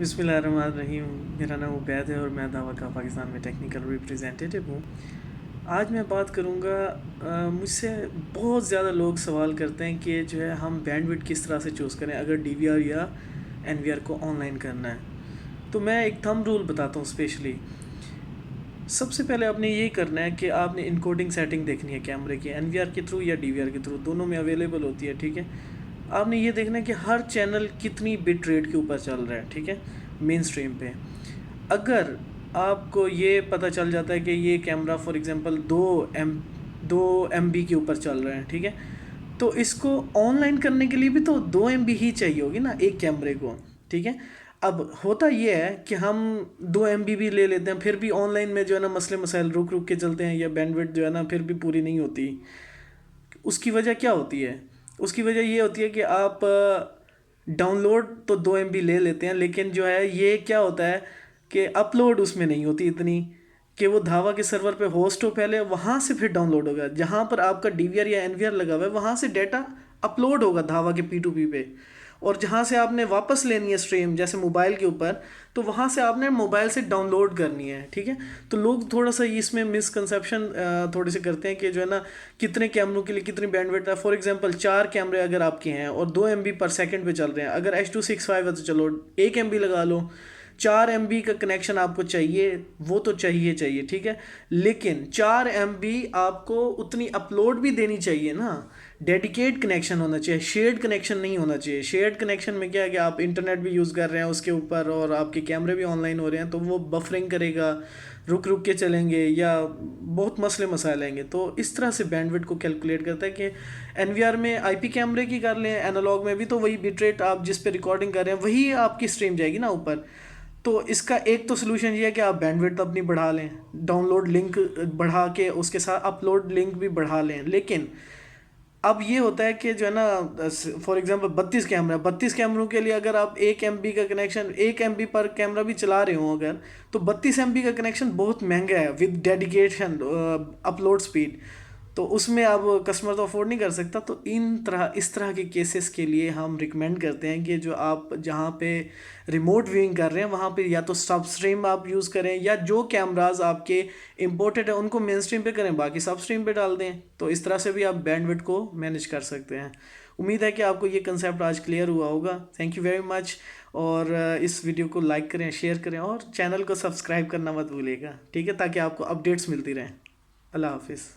بسم اللہ الرحمن الرحیم. میرا نام عبید ہے اور میں دعویٰ کا پاکستان میں ٹیکنیکل ریپریزنٹیٹیو ہوں. آج میں بات کروں گا، مجھ سے بہت زیادہ لوگ سوال کرتے ہیں کہ جو ہے ہم بینڈ وڈتھ کس طرح سے چوز کریں اگر ڈی وی آر یا این وی آر کو آن لائن کرنا ہے. تو میں ایک تھمب رول بتاتا ہوں اسپیشلی. سب سے پہلے آپ نے یہ کرنا ہے کہ آپ نے انکوڈنگ سیٹنگ دیکھنی ہے کیمرے کی، این وی آر کے تھرو یا ڈی وی آر کے تھرو، دونوں میں اویلیبل ہوتی ہے. ٹھیک ہے، آپ نے یہ دیکھنا ہے کہ ہر چینل کتنی بٹ ریٹ کے اوپر چل رہا ہے. ٹھیک ہے، مین اسٹریم پہ. اگر آپ کو یہ پتہ چل جاتا ہے کہ یہ کیمرہ فار ایگزامپل 2 MB کے اوپر چل رہا ہے، ٹھیک ہے، تو اس کو آن لائن کرنے کے لیے بھی تو 2 MB ہی چاہیے ہوگی نا ایک کیمرے کو. ٹھیک ہے، اب ہوتا یہ ہے کہ ہم 2 MB بھی لے لیتے ہیں، پھر بھی آن لائن میں جو ہے نا مسئلے مسائل رک رک کے چلتے ہیں، یا بینڈ وڈتھ جو ہے نا پھر بھی پوری نہیں ہوتی. اس کی وجہ کیا ہوتی ہے؟ اس کی وجہ یہ ہوتی ہے کہ آپ ڈاؤن لوڈ تو 2 MB لے لیتے ہیں، لیکن جو ہے یہ کیا ہوتا ہے کہ اپلوڈ اس میں نہیں ہوتی اتنی کہ وہ دھاوا کے سرور پہ ہوسٹ ہو، پہلے وہاں سے پھر ڈاؤن لوڈ ہوگا. جہاں پر آپ کا ڈی وی آر یا این وی آر لگا ہوا ہے وہاں سے ڈیٹا اپلوڈ ہوگا دھاوا کے P2P پہ، اور جہاں سے آپ نے واپس لینی ہے اسٹریم جیسے موبائل کے اوپر، تو وہاں سے آپ نے موبائل سے ڈاؤن لوڈ کرنی ہے. ٹھیک ہے، تو لوگ تھوڑا سا اس میں مسکنسیپشن تھوڑے سے کرتے ہیں کہ جو ہے نا کتنے کیمروں کے لیے کتنی بینڈ وڈتھ ہے. فار ایگزامپل 4 کیمرے اگر آپ کے ہیں اور 2 MB/سیکنڈ پہ چل رہے ہیں، اگر H.265 ہے تو چلو 1 MB لگا لو. 4 MB کا کنیکشن آپ کو چاہیے، وہ تو چاہیے. ٹھیک ہے، لیکن 4 MB آپ کو اتنی اپلوڈ بھی دینی چاہیے نا. ڈیڈیکیٹ کنیکشن ہونا چاہیے، شیئرڈ کنیکشن نہیں ہونا چاہیے. شیئرڈ کنیکشن میں کیا ہے کہ آپ انٹرنیٹ بھی یوز کر رہے ہیں اس کے اوپر اور آپ کے کیمرے بھی آن لائن ہو رہے ہیں، تو وہ بفرنگ کرے گا، رک رک کے چلیں گے یا بہت مسئلے مسائل آئیں گے. تو اس طرح سے بینڈ وڈتھ کو کیلکولیٹ کرتا ہے کہ این وی آر میں IP کیمرے کی کر لیں، اینالوگ میں بھی تو وہی بٹ ریٹ آپ جس پہ ریکارڈنگ کر رہے ہیں وہی آپ کی اسٹریم جائے گی نا اوپر. تو اس کا ایک تو سلوشن یہ ہے کہ آپ بینڈ وڈتھ اپنی بڑھا لیں، ڈاؤن لوڈ لنک بڑھا کے اس کے ساتھ اپلوڈ لنک بھی بڑھا لیں. لیکن اب یہ ہوتا ہے کہ جو ہے نا فار ایگزامپل 32 کیمروں کے لیے اگر آپ 1 MB کا کنیکشن 1 MB پر کیمرہ بھی چلا رہے ہوں اگر، تو 32 MB کا کنیکشن بہت مہنگا ہے ود ڈیڈیکیشن اپلوڈ سپیڈ. تو اس میں اب کسٹمر تو افورڈ نہیں کر سکتا. تو اس طرح کے کیسز کے لیے ہم ریکمینڈ کرتے ہیں کہ جو آپ جہاں پہ ریموٹ ویونگ کر رہے ہیں وہاں پہ یا تو سب اسٹریم آپ یوز کریں، یا جو کیمراز آپ کے امپورٹڈ ہیں ان کو مین اسٹریم پہ کریں، باقی سب اسٹریم پہ ڈال دیں. تو اس طرح سے بھی آپ بینڈ وڈتھ کو مینیج کر سکتے ہیں. امید ہے کہ آپ کو یہ کنسیپٹ آج کلیئر ہوا ہوگا. Thank you very much. اور اس ویڈیو کو لائک کریں، شیئر کریں اور چینل کو سبسکرائب کرنا مت بھولیے گا. ٹھیک ہے، تاکہ آپ کو اپڈیٹس ملتی رہیں. اللہ حافظ.